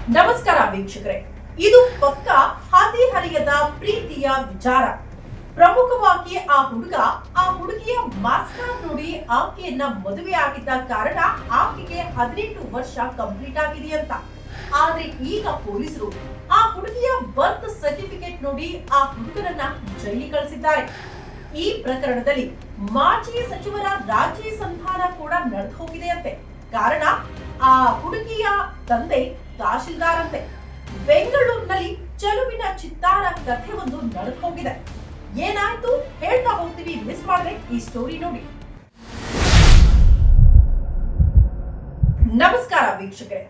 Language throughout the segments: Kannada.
ನಮಸ್ಕಾರ ವೀಕ್ಷಕರೇ, ಇದು ಪಕ್ಕ ಹದಿಹರಿಯದ ಪ್ರೀತಿಯ ವಿಚಾರ. ಪ್ರಮುಖವಾಗಿ ಆ ಹುಡುಗಿಯ ಮಾಸ್ಕರ್ ನೋಡಿ ಆಕೆಯನ್ನ ಮದುವೆ ಆಗಿದ್ದ ಕಾರಣ ಆಕೆಗೆ 18 ವರ್ಷ ಕಂಪ್ಲೀಟ್ ಆಗಿದೆಯಂತ. ಆದ್ರೆ ಈಗ ಪೊಲೀಸರು ಆ ಹುಡುಗಿಯ ಬರ್ತ್ ಸರ್ಟಿಫಿಕೇಟ್ ನೋಡಿ ಆ ಹುಡುಗರನ್ನ ಜೈಲಿಗೆ ಕಳಿಸಿದ್ದಾರೆ. ಈ ಪ್ರಕರಣದಲ್ಲಿ ಮಾಜಿ ಸಚಿವರ ರಾಜಿ ಸಂಧಾನ ಕೂಡ ನಡೆದು ಹೋಗಿದೆಯಂತೆ. ಕಾರಣ ಆ ಹುಡುಗಿಯ ತಂದೆ ತಹಶೀಲ್ದಾರ್ ಅಂತೆ. ಬೆಂಗಳೂರಿನಲ್ಲಿ ಚೆಲುವಿನ ಚಿತ್ತಾರ ಕಥೆ ಒಂದು ನಡೆದು ಹೋಗಿದೆ. ಏನಾಯ್ತು ಹೇಳ್ತಾ ಹೋಗ್ತೀವಿ, ಮಿಸ್ ಮಾಡದೆ ಈ ಸ್ಟೋರಿ ನೋಡಿ. ನಮಸ್ಕಾರ ವೀಕ್ಷಕರೇ,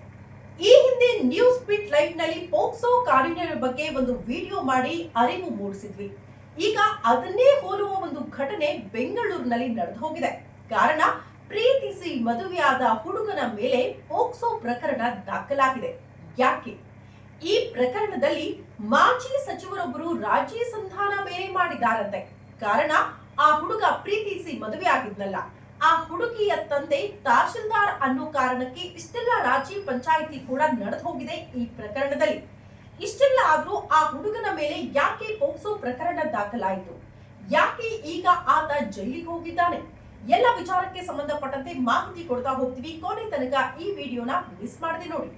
ಈ ಹಿಂದೆ ನ್ಯೂಸ್ ಬಿಟ್ ಲೈವ್ ನಲ್ಲಿ ಪೋಕ್ಸೋ ಕಾನೂನಿನ ಬಗ್ಗೆ ಒಂದು ವಿಡಿಯೋ ಮಾಡಿ ಅರಿವು ಮೂಡಿಸಿದ್ವಿ. ಈಗ ಅದನ್ನೇ ಹೋಲುವ ಒಂದು ಘಟನೆ ಬೆಂಗಳೂರಿನಲ್ಲಿ ನಡೆದು ಹೋಗಿದೆ. ಕಾರಣ ಪ್ರೀತಿಸಿ ಮದುವೆಯಾದ ಹುಡುಗನ ಮೇಲೆ ಪೋಕ್ಸೋ ಪ್ರಕರಣ ದಾಖಲಾಗಿದೆ. ಯಾಕೆ? ಈ ಪ್ರಕರಣದಲ್ಲಿ ಮಾಜಿ ಸಚಿವರೊಬ್ಬರು ರಾಜಿ ಸಂಧಾನ ಬೇರೆ ಮಾಡಿದ್ದಾರಂತೆ. ಕಾರಣ ಆ ಹುಡುಗ ಪ್ರೀತಿಸಿ ಮದುವೆ ಆಗಿದ್ನಲ್ಲ, ಆ ಹುಡುಗಿಯ ತಂದೆ ತಹಶೀಲ್ದಾರ್ ಅನ್ನೋ ಕಾರಣಕ್ಕೆ ಇಷ್ಟೆಲ್ಲ ರಾಜಿ ಪಂಚಾಯಿತಿ ಕೂಡ ನಡೆದು ಹೋಗಿದೆ ಈ ಪ್ರಕರಣದಲ್ಲಿ. ಇಷ್ಟೆಲ್ಲ ಆದ್ರೂ ಆ ಹುಡುಗನ ಮೇಲೆ ಯಾಕೆ ಪೋಕ್ಸೋ ಪ್ರಕರಣ ದಾಖಲಾಯಿತು? ಯಾಕೆ ಈಗ ಆತ ಜೈಲಿಗೆ ಹೋಗಿದ್ದಾನೆ? ಎಲ್ಲ ವಿಚಾರಕ್ಕೆ ಸಂಬಂಧಪಟ್ಟಂತೆ ಮಾಹಿತಿ ಕೊಡ್ತಾ ಹೋಗ್ತೀವಿ. ಕೊನೆ ತನಕ ಈ ವಿಡಿಯೋನ ಮಿಸ್ ಮಾಡದೆ ನೋಡಿ.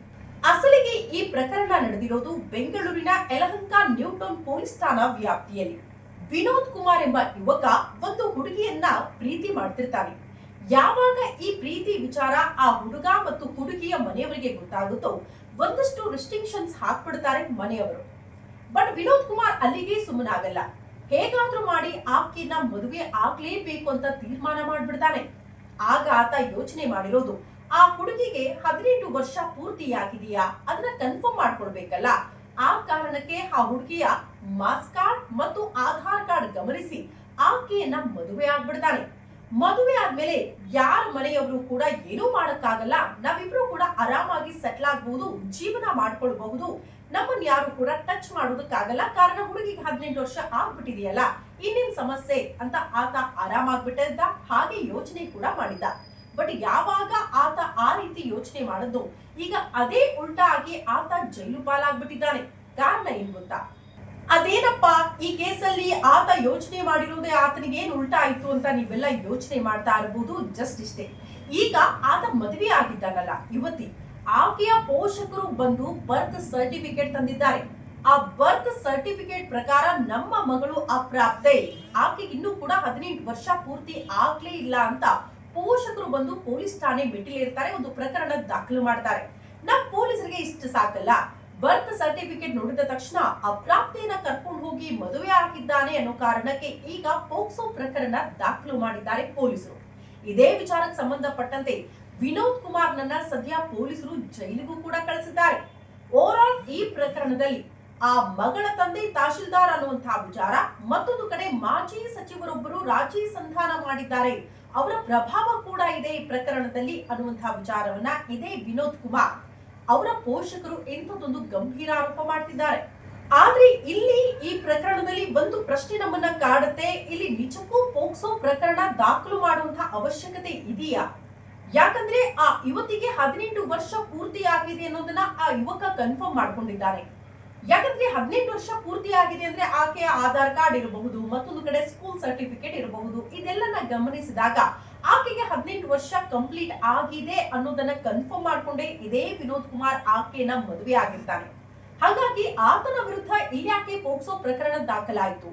ಅಸಲಿಗೆ ಈ ಪ್ರಕರಣ ನಡೆದಿರೋದು ಬೆಂಗಳೂರಿನ ಯಲಹಂಕ ನ್ಯೂಟೌನ್ ಪೊಲೀಸ್ ಠಾಣಾ ವ್ಯಾಪ್ತಿಯಲ್ಲಿ. ವಿನೋದ್ ಕುಮಾರ್ ಎಂಬ ಯುವಕ ಒಂದು ಹುಡುಗಿಯನ್ನ ಪ್ರೀತಿ ಮಾಡ್ತಿರ್ತಾನೆ. ಯಾವಾಗ ಈ ಪ್ರೀತಿ ವಿಚಾರ ಆ ಹುಡುಗ ಮತ್ತು ಹುಡುಗಿಯ ಮನೆಯವರಿಗೆ ಗೊತ್ತಾಗುತ್ತೋ ಒಂದಷ್ಟು ರೆಸ್ಟ್ರಿಕ್ಷನ್ಸ್ ಹಾಕ್ಬಿಡ್ತಾರೆ ಮನೆಯವರು. ಬಟ್ ವಿನೋದ್ ಕುಮಾರ್ ಅಲ್ಲಿಗೆ ಸುಮ್ಮನಾಗಲ್ಲ. ಹೇಗಾದ್ರೂ ಮಾಡಿ ಆಕೆಯನ್ನ ಮದುವೆ ಆಗ್ಲೇಬೇಕು ಅಂತ ತೀರ್ಮಾನ ಮಾಡ್ಬಿಡ್ತಾನೆ. ಆಗ ಆತ ಯೋಚನೆ ಮಾಡಿರೋದು, ಆ ಹುಡುಗಿಗೆ 18 ವರ್ಷ ಪೂರ್ತಿಯಾಗಿದೆಯಾ ಅದನ್ನ ಕನ್ಫರ್ಮ್ ಮಾಡ್ಕೊಳ್ಬೇಕಲ್ಲ. ಆ ಕಾರಣಕ್ಕೆ ಆ ಹುಡುಗಿಯ ಮಾಸ್ ಕಾರ್ಡ್ ಮತ್ತು ಆಧಾರ್ ಕಾರ್ಡ್ ಗಮನಿಸಿ ಆಕೆಯನ್ನ ಮದುವೆ ಆಗ್ಬಿಡ್ತಾನೆ. ಮದುವೆ ಆದ್ಮೇಲೆ ಯಾರ ಮನೆಯವರು ಕೂಡ ಏನೂ ಮಾಡಕ್ಕಾಗಲ್ಲ, ನಾವಿಬ್ರು ಕೂಡ ಆರಾಮಾಗಿ ಸೆಟ್ಲ್ ಆಗ್ಬಹುದು, ಜೀವನ ಮಾಡ್ಕೊಳ್ಬಹುದು, ನಮ್ಮನ್ನ ಯಾರು ಕೂಡ ಟಚ್ ಮಾಡೋದಕ್ಕಾಗಲ್ಲ. ಕಾರಣ ಹುಡುಗಿಗೆ 18 ವರ್ಷ ಆಗ್ಬಿಟ್ಟಿದೆಯಲ್ಲ, ಇನ್ನೇನ್ ಸಮಸ್ಯೆ ಅಂತ ಆತ ಆರಾಮಾಗ್ಬಿಟ್ಟಿದ್ದ. ಹಾಗೆ ಯೋಚನೆ ಕೂಡ ಮಾಡಿದ್ದ. ಬಟ್ ಯಾವಾಗ ಆತ ಆ ರೀತಿ ಯೋಚನೆ ಮಾಡಿದ್ದು, ಈಗ ಅದೇ ಉಲ್ಟಾ ಆಗಿ ಆತ ಜೈಲು ಪಾಲಾಗ್ಬಿಟ್ಟಿದ್ದಾನೆ. ಕಾರಣ ಏನ್ ಗೊತ್ತಾ? ಅದೇನಪ್ಪ, ಈ ಕೇಸಲ್ಲಿ ಆತ ಯೋಚನೆ ಮಾಡಿರೋದೇ ಆತನಿಗೆ ಏನ್ ಉಲ್ಟಾ ಆಯ್ತು ಅಂತ ನೀವೆಲ್ಲ ಯೋಚನೆ ಮಾಡ್ತಾ ಇರಬಹುದು. ಜಸ್ಟ್ ಇಷ್ಟೇ, ಈಗ ಆತ ಮದುವೆ ಆಗಿದ್ದಾನಲ್ಲ ಯುವತಿ, ಆಕೆಯ ಪೋಷಕರು ಬಂದು ಬರ್ತ್ ಸರ್ಟಿಫಿಕೇಟ್ ತಂದಿದ್ದಾರೆ. ಆ ಬರ್ತ್ ಸರ್ಟಿಫಿಕೇಟ್ ಪ್ರಕಾರ ನಮ್ಮ ಮಗಳು ಅಪ್ರಾಪ್ತೆ, ಆಕೆಗೆ ಇನ್ನೂ ಕೂಡ 18 ವರ್ಷ ಪೂರ್ತಿ ಆಗ್ಲೇ ಇಲ್ಲ ಅಂತ ಪೋಷಕರು ಬಂದು ಪೊಲೀಸ್ ಠಾಣೆ ಮೆಟ್ಟಿಲಿರ್ತಾರೆ, ಒಂದು ಪ್ರಕರಣ ದಾಖಲು ಮಾಡ್ತಾರೆ. ನಮ್ಮ ಪೊಲೀಸರಿಗೆ ಇಷ್ಟು ಸಾಕಲ್ಲ, ಬರ್ತ್ ಸರ್ಟಿಫಿಕೇಟ್ ನೋಡಿದ ತಕ್ಷಣ ಅಪ್ರಾಪ್ತೆಯನ್ನ ಕರ್ಕೊಂಡು ಹೋಗಿ ಮದುವೆ ಆಗಿದ್ದಾನೆ ಅನ್ನೋ ಕಾರಣಕ್ಕೆ ಈಗ ಪೋಕ್ಸೋ ಪ್ರಕರಣ ದಾಖಲು ಮಾಡಿದ್ದಾರೆ ಪೊಲೀಸರು. ಇದೇ ವಿಚಾರಕ್ಕೆ ಸಂಬಂಧಪಟ್ಟಂತೆ ವಿನೋದ್ ಕುಮಾರ್ ನನ್ನ ಸದ್ಯ ಪೊಲೀಸರು ಜೈಲಿಗೂ ಕೂಡ ಕಳಿಸಿದ್ದಾರೆ. ಓವರ್ ಆಲ್ ಈ ಪ್ರಕರಣದಲ್ಲಿ ಆ ಮಗಳ ತಂದೆ ತಹಶೀಲ್ದಾರ್ ಅನ್ನುವಂತಹ ವಿಚಾರ, ಮತ್ತೊಂದು ಕಡೆ ಮಾಜಿ ಸಚಿವರೊಬ್ಬರು ರಾಜಿ ಸಂಧಾನ ಮಾಡಿದ್ದಾರೆ, ಅವರ ಪ್ರಭಾವ ಕೂಡ ಇದೆ ಈ ಪ್ರಕರಣದಲ್ಲಿ ಅನ್ನುವಂತಹ ವಿಚಾರವನ್ನ ಇದೇ ವಿನೋದ್ ಕುಮಾರ್ ಅವರ ಪೋಷಕರು ಎಂಥದೊಂದು ಗಂಭೀರ ಆರೋಪ ಮಾಡ್ತಿದ್ದಾರೆ. ಆದ್ರೆ ಇಲ್ಲಿ ಈ ಪ್ರಕರಣದಲ್ಲಿ ಒಂದು ಪ್ರಶ್ನೆ ನಮ್ಮನ್ನ ಕಾಡುತ್ತೆ, ಇಲ್ಲಿ ನಿಜಕ್ಕೂ ಪೋಕ್ಸೋ ಪ್ರಕರಣ ದಾಖಲು ಮಾಡುವಂತಹ ಅವಶ್ಯಕತೆ ಇದೆಯಾ? ಯಾಕಂದ್ರೆ ಆ ಯುವತಿಗೆ 18 ವರ್ಷ ಪೂರ್ತಿ ಆಗಿದೆ ಅನ್ನೋದನ್ನ ಆ ಯುವಕ ಕನ್ಫರ್ಮ್ ಮಾಡ್ಕೊಂಡಿದ್ದಾನೆ. ಯಾಕಂದ್ರೆ 18 ವರ್ಷ ಪೂರ್ತಿ ಆಗಿದೆ ಅಂದ್ರೆ ಆಕೆಯ ಆಧಾರ್ ಕಾರ್ಡ್ ಇರಬಹುದು, ಮತ್ತೊಂದು ಕಡೆ ಸ್ಕೂಲ್ ಸರ್ಟಿಫಿಕೇಟ್ ಇರಬಹುದು. ಇದೆಲ್ಲನ ಗಮನಿಸಿದಾಗ ಆಕೆಗೆ 18 ವರ್ಷ ಕಂಪ್ಲೀಟ್ ಆಗಿದೆ ಅನ್ನೋದನ್ನ ಕನ್ಫರ್ಮ್ ಮಾಡ್ಕೊಂಡೇ ಇದೇ ವಿನೋದ್ ಕುಮಾರ್ ಆಕೆಯನ್ನ ಮದುವೆ ಆಗಿರ್ತಾನೆ. ಹಾಗಾಗಿ ಆತನ ವಿರುದ್ಧ ಇಲ್ಯಾಕೆ ಪೋಕ್ಸೋ ಪ್ರಕರಣ ದಾಖಲಾಯಿತು?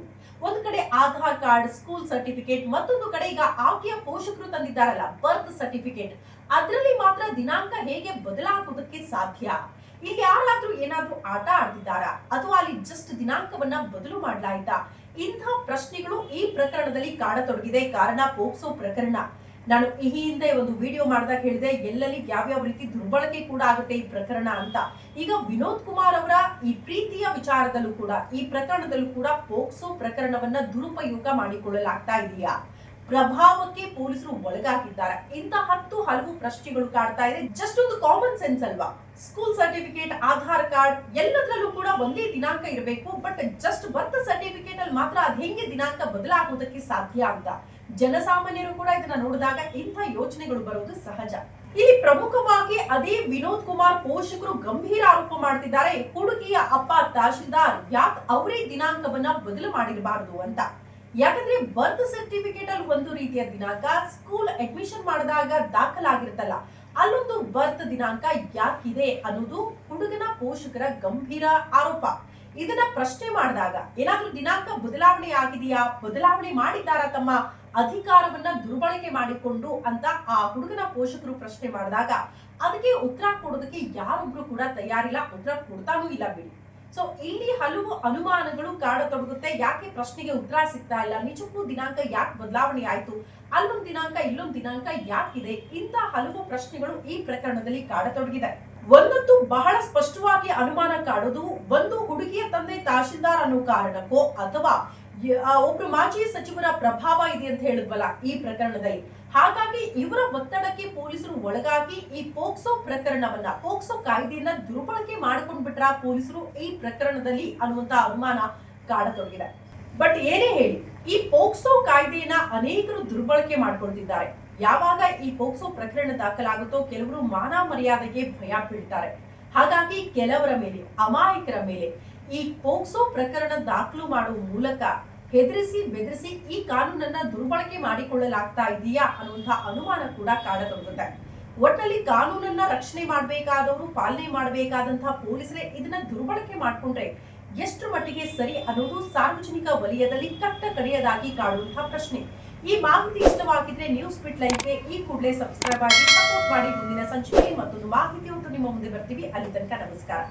ಒಂದ್ ಕಡೆ ಆಧಾರ್ ಕಾರ್ಡ್, ಸ್ಕೂಲ್ ಸರ್ಟಿಫಿಕೇಟ್, ಮತ್ತೊಂದು ಕಡೆ ಈಗ ಆಕೆಯ ಪೋಷಕರು ತಂದಿದ್ದಾರಲ್ಲ ಬರ್ತ್ ಸರ್ಟಿಫಿಕೇಟ್, ಅದರಲ್ಲಿ ಮಾತ್ರ ದಿನಾಂಕ ಹೇಗೆ ಬದಲಾಗುವುದಕ್ಕೆ ಸಾಧ್ಯ? ಇಲ್ಲಿ ಯಾರಾದ್ರೂ ಏನಾದ್ರೂ ಆಟ ಆಡ್ತಿದ್ದಾರಾ ಅಥವಾ ಅಲ್ಲಿ ಜಸ್ಟ್ ದಿನಾಂಕವನ್ನ ಬದಲು ಮಾಡಲಾಯ್ತಾ? ಇಂಥ ಪ್ರಶ್ನೆಗಳು ಈ ಪ್ರಕರಣದಲ್ಲಿ ಕಾಡತೊಡಗಿದೆ. ಕಾರಣ ಪೋಕ್ಸೋ ಪ್ರಕರಣ. ನಾನು ಈ ಹಿಂದೆ ಒಂದು ವಿಡಿಯೋ ಮಾಡಿದಾಗ ಹೇಳಿದೆ, ಎಲ್ಲೆಲ್ಲಿ ಯಾವ್ಯಾವ ರೀತಿ ದುರ್ಬಳಕೆ ಕೂಡ ಆಗುತ್ತೆ ಈ ಪ್ರಕರಣ ಅಂತ. ಈಗ ವಿನೋದ್ ಕುಮಾರ್ ಅವರ ಈ ಪ್ರೀತಿಯ ವಿಚಾರದಲ್ಲೂ ಕೂಡ, ಈ ಪ್ರಕರಣದಲ್ಲೂ ಕೂಡ ಪೋಕ್ಸೋ ಪ್ರಕರಣವನ್ನ ದುರುಪಯೋಗ ಮಾಡಿಕೊಳ್ಳಲಾಗ್ತಾ ಇದೆಯಾ? ಪ್ರಭಾವಕ್ಕೆ ಪೊಲೀಸರು ಒಳಗಾಗಿದ್ದಾರೆ? ಇಂಥ ಹಲವು ಪ್ರಶ್ನೆಗಳು ಕಾಡ್ತಾ ಇದೆ. ಜಸ್ಟ್ ಒಂದು ಕಾಮನ್ ಸೆನ್ಸ್ ಅಲ್ವಾ? ಸ್ಕೂಲ್ ಸರ್ಟಿಫಿಕೇಟ್, ಆಧಾರ್ ಕಾರ್ಡ್ ಎಲ್ಲದರಲ್ಲೂ ಕೂಡ ಒಂದೇ ದಿನಾಂಕ ಇರಬೇಕು. ಬಟ್ ಜಸ್ಟ್ ಬರ್ತ್ ಸರ್ಟಿಫಿಕೇಟ್ ಅಲ್ಲಿ ಮಾತ್ರ ಅದ್ ಹೆಂಗೆ ದಿನಾಂಕ ಬದಲಾಗುವುದಕ್ಕೆ ಸಾಧ್ಯ ಅಂತ ಜನಸಾಮಾನ್ಯರು ಕೂಡ ಇದನ್ನ ನೋಡಿದಾಗ ಇಂಥ ಯೋಚನೆಗಳು ಬರೋದು ಸಹಜ. ಇಲ್ಲಿ ಪ್ರಮುಖವಾಗಿ ಅದೇ ವಿನೋದ್ ಕುಮಾರ್ ಪೋಷಕರು ಗಂಭೀರ ಆರೋಪ ಮಾಡ್ತಿದ್ದಾರೆ. ಹುಡುಗಿಯ ಅಪ್ಪ ತಹಶೀಲ್ದಾರ್ ಯಾಕೆ ಅವರೇ ದಿನಾಂಕವನ್ನ ಬದಲು ಮಾಡಿರಬಾರದು ಅಂತ. ಯಾಕಂದ್ರೆ ಬರ್ತ್ ಸರ್ಟಿಫಿಕೇಟ್ ಅಲ್ಲಿ ಒಂದು ರೀತಿಯ ದಿನಾಂಕ, ಸ್ಕೂಲ್ ಅಡ್ಮಿಷನ್ ಮಾಡಿದಾಗ ದಾಖಲಾಗಿರುತ್ತಲ್ಲ ಅಲ್ಲೊಂದು ಬರ್ತ್ ದಿನಾಂಕ ಯಾಕಿದೆ ಅನ್ನೋದು ಹುಡುಗನ ಪೋಷಕರ ಗಂಭೀರ ಆರೋಪ. ಇದನ್ನ ಪ್ರಶ್ನೆ ಮಾಡಿದಾಗ ಏನಾದ್ರೂ ದಿನಾಂಕ ಬದಲಾವಣೆ ಆಗಿದೆಯಾ, ಬದಲಾವಣೆ ಮಾಡಿದ್ದಾರಾ ತಮ್ಮ ಅಧಿಕಾರವನ್ನ ದುರ್ಬಳಕೆ ಮಾಡಿಕೊಂಡು ಅಂತ ಆ ಹುಡುಗನ ಪೋಷಕರು ಪ್ರಶ್ನೆ ಮಾಡಿದಾಗ ಅದಕ್ಕೆ ಉತ್ತರ ಕೊಡೋದಕ್ಕೆ ಯಾರೊಬ್ರು ಕೂಡ ತಯಾರಿಲ್ಲ, ಉತ್ತರ ಕೊಡ್ತಾನೂ ಇಲ್ಲ ಬಿಡಿ. ಸೊ ಇಲ್ಲಿ ಹಲವು ಅನುಮಾನಗಳು ಕಾಡತೊಡಗುತ್ತೆ. ಯಾಕೆ ಪ್ರಶ್ನೆಗೆ ಉತ್ತರ ಸಿಗ್ತಾ ಇಲ್ಲ, ನಿಜಕ್ಕೂ ದಿನಾಂಕ ಯಾಕೆ ಬದಲಾವಣೆ ಆಯ್ತು, ಅಲ್ಲೊಂದು ದಿನಾಂಕ ಇಲ್ಲೊಂದು ದಿನಾಂಕ ಯಾಕಿದೆ, ಇಂತ ಹಲವು ಪ್ರಶ್ನೆಗಳು ಈ ಪ್ರಕರಣದಲ್ಲಿ ಕಾಡತೊಡಗಿದೆ. ಒಂದಂತೂ ಬಹಳ ಸ್ಪಷ್ಟವಾಗಿ ಅನುಮಾನ ಕಾಡೋದು, ಒಂದು ಹುಡುಗಿಯ ತಂದೆ ತಹಶೀಲ್ದಾರ್ ಅನ್ನೋ ಕಾರಣಕ್ಕೋ ಅಥವಾ ಒಬ್ರು ಮಾಜಿ ಸಚಿವರ ಪ್ರಭಾವ ಇದೆ ಅಂತ ಹೇಳಿದ್ವಲ್ಲ ಈ ಪ್ರಕರಣದಲ್ಲಿ, ಹಾಗಾಗಿ ಇವರ ಒತ್ತಡಕ್ಕೆ ಪೊಲೀಸರು ಒಳಗಾಗಿ ಈ ಪೋಕ್ಸೋ ಪ್ರಕರಣವನ್ನ, ಪೋಕ್ಸೋ ಕಾಯ್ದೆಯನ್ನ ದುರ್ಬಳಕೆ ಮಾಡ್ಕೊಂಡ್ ಬಿಟ್ರ ಪೊಲೀಸರು ಈ ಪ್ರಕರಣದಲ್ಲಿ ಅನ್ನುವಂತ ಅನುಮಾನ ಕಾಡತೊಡಗಿದೆ. ಬಟ್ ಏನೇ ಹೇಳಿ, ಈ ಪೋಕ್ಸೋ ಕಾಯ್ದೆಯನ್ನ ಅನೇಕರು ದುರ್ಬಳಕೆ ಮಾಡ್ಕೊಳ್ತಿದ್ದಾರೆ. ಯಾವಾಗ ಈ ಪೋಕ್ಸೋ ಪ್ರಕರಣ ದಾಖಲಾಗುತ್ತೋ ಕೆಲವರು ಮಾನ ಮರ್ಯಾದೆಗೆ ಭಯ ಬೀಳ್ತಾರೆ. ಹಾಗಾಗಿ ಕೆಲವರ ಮೇಲೆ, ಅಮಾಯಕರ ಮೇಲೆ ಈ ಪೋಕ್ಸೋ ಪ್ರಕರಣ ದಾಖಲು ಮಾಡುವ ಮೂಲಕ ಹೆದರಿಸಿ ಬೆದರಿಸಿ ಈ ಕಾನೂನನ್ನ ದುರ್ಬಳಕೆ ಮಾಡಿಕೊಳ್ಳಲಾಗ್ತಾ ಇದೆಯಾ ಅನ್ನುವಂತಹ ಅನುಮಾನ ಕೂಡ ಕಾಡತೊಡಗುತ್ತೆ. ಒಟ್ಟಲ್ಲಿ ಕಾನೂನನ್ನ ರಕ್ಷಣೆ ಮಾಡಬೇಕಾದವರು, ಪಾಲನೆ ಮಾಡಬೇಕಾದಂತಹ ಪೊಲೀಸರೇ ಇದನ್ನ ದುರ್ಬಳಕೆ ಮಾಡಿಕೊಂಡ್ರೆ ಎಷ್ಟು ಮಟ್ಟಿಗೆ ಸರಿ ಅನ್ನೋದು ಸಾರ್ವಜನಿಕ ವಲಯದಲ್ಲಿ ಕಟ್ಟ ಕಡೆಯದಾಗಿ ಕಾಡುವಂತಹ ಪ್ರಶ್ನೆ. ಈ ಮಾಹಿತಿ ಇಷ್ಟವಾಗಿದ್ರೆ ನ್ಯೂಸ್ ಬಿಟ್ ಲೈವ್ಗೆ ಈ ಕೂಡಲೇ ಸಬ್ಸ್ಕ್ರೈಬ್ ಆಗಿ ಸಪೋರ್ಟ್ ಮಾಡಿ. ಮುಂದಿನ ಸಂಚಿಕೆ ಮತ್ತೊಂದು ಮಾಹಿತಿ ನಿಮ್ಮ ಮುಂದೆ ಬರ್ತೀವಿ. ಅಲ್ಲಿ ತನಕ ನಮಸ್ಕಾರ.